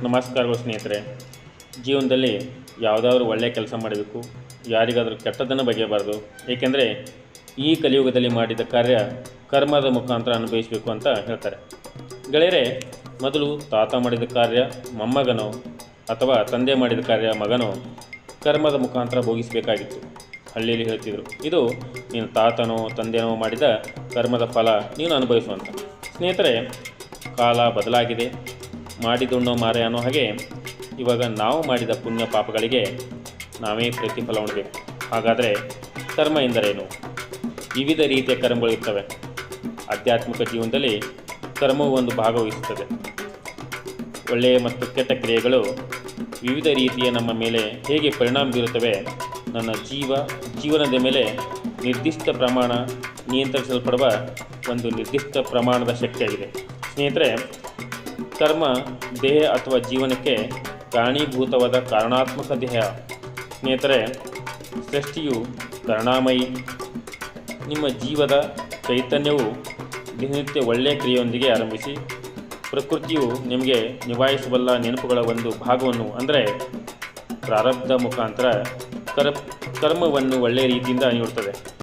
ನಮಸ್ಕಾರಗಳು ಸ್ನೇಹಿತರೆ. ಜೀವನದಲ್ಲಿ ಯಾವುದಾದ್ರೂ ಒಳ್ಳೆಯ ಕೆಲಸ ಮಾಡಬೇಕು, ಯಾರಿಗಾದರೂ ಕೆಟ್ಟದ್ದನ್ನು ಬಗೆಯಬಾರ್ದು. ಏಕೆಂದರೆ ಈ ಕಲಿಯುಗದಲ್ಲಿ ಮಾಡಿದ ಕಾರ್ಯ ಕರ್ಮದ ಮುಖಾಂತರ ಅನುಭವಿಸಬೇಕು ಅಂತ ಹೇಳ್ತಾರೆ. ಗೆಳೆಯರೆ, ಮೊದಲು ತಾತ ಮಾಡಿದ ಕಾರ್ಯ ಮೊಮ್ಮಗನೋ ಅಥವಾ ತಂದೆ ಮಾಡಿದ ಕಾರ್ಯ ಮಗನೋ ಕರ್ಮದ ಮುಖಾಂತರ ಭೋಗಿಸಬೇಕಾಗಿತ್ತು. ಹಳ್ಳಿಯಲ್ಲಿ ಹೇಳ್ತಿದ್ರು, ಇದು ನೀನು ತಾತನೋ ತಂದೆನೋ ಮಾಡಿದ ಕರ್ಮದ ಫಲ ನೀನು ಅನುಭವಿಸುವಂಥ. ಸ್ನೇಹಿತರೆ, ಕಾಲ ಬದಲಾಗಿದೆ. ಮಾಡಿದುಣ್ಣೋ ಮಾರೆ ಅನ್ನೋ ಹಾಗೆ ಇವಾಗ ನಾವು ಮಾಡಿದ ಪುಣ್ಯ ಪಾಪಗಳಿಗೆ ನಾವೇ ಪ್ರತಿಫಲ ಉಣಬೇಕು. ಹಾಗಾದರೆ ಕರ್ಮ ಎಂದರೇನು? ವಿವಿಧ ರೀತಿಯ ಕರ್ಮಗಳು ಇರ್ತವೆ. ಆಧ್ಯಾತ್ಮಿಕ ಜೀವನದಲ್ಲಿ ಕರ್ಮವು ಒಂದು ಭಾಗವಹಿಸುತ್ತದೆ. ಒಳ್ಳೆಯ ಮತ್ತು ಕೆಟ್ಟ ಕ್ರಿಯೆಗಳು ವಿವಿಧ ರೀತಿಯ ನಮ್ಮ ಮೇಲೆ ಹೇಗೆ ಪರಿಣಾಮ ಬೀರುತ್ತವೆ, ನನ್ನ ಜೀವನದ ಮೇಲೆ ನಿರ್ದಿಷ್ಟ ಪ್ರಮಾಣ ನಿಯಂತ್ರಿಸಲ್ಪಡುವ ಒಂದು ನಿರ್ದಿಷ್ಟ ಪ್ರಮಾಣದ ಶಕ್ತಿಯಾಗಿದೆ. ಸ್ನೇಹಿತರೆ, ಕರ್ಮ ದೇಹ ಅಥವಾ ಜೀವನಕ್ಕೆ ಕಾರಣೀಭೂತವಾದ ಕಾರಣಾತ್ಮಕ ದೇಹ. ಸ್ನೇಹಿತರೆ, ಸೃಷ್ಟಿಯು ಕರುಣಾಮಯಿ. ನಿಮ್ಮ ಜೀವದ ಚೈತನ್ಯವು ದಿನನಿತ್ಯ ಒಳ್ಳೆಯ ಕ್ರಿಯೆಯೊಂದಿಗೆ ಆರಂಭಿಸಿ ಪ್ರಕೃತಿಯು ನಿಮಗೆ ನಿಭಾಯಿಸಬಲ್ಲ ನೆನಪುಗಳ ಒಂದು ಭಾಗವನ್ನು ಅಂದರೆ ಪ್ರಾರಬ್ಧ ಮುಖಾಂತರ ಕರ್ಮವನ್ನು ಒಳ್ಳೆಯ ರೀತಿಯಿಂದ ನೀಡುತ್ತದೆ.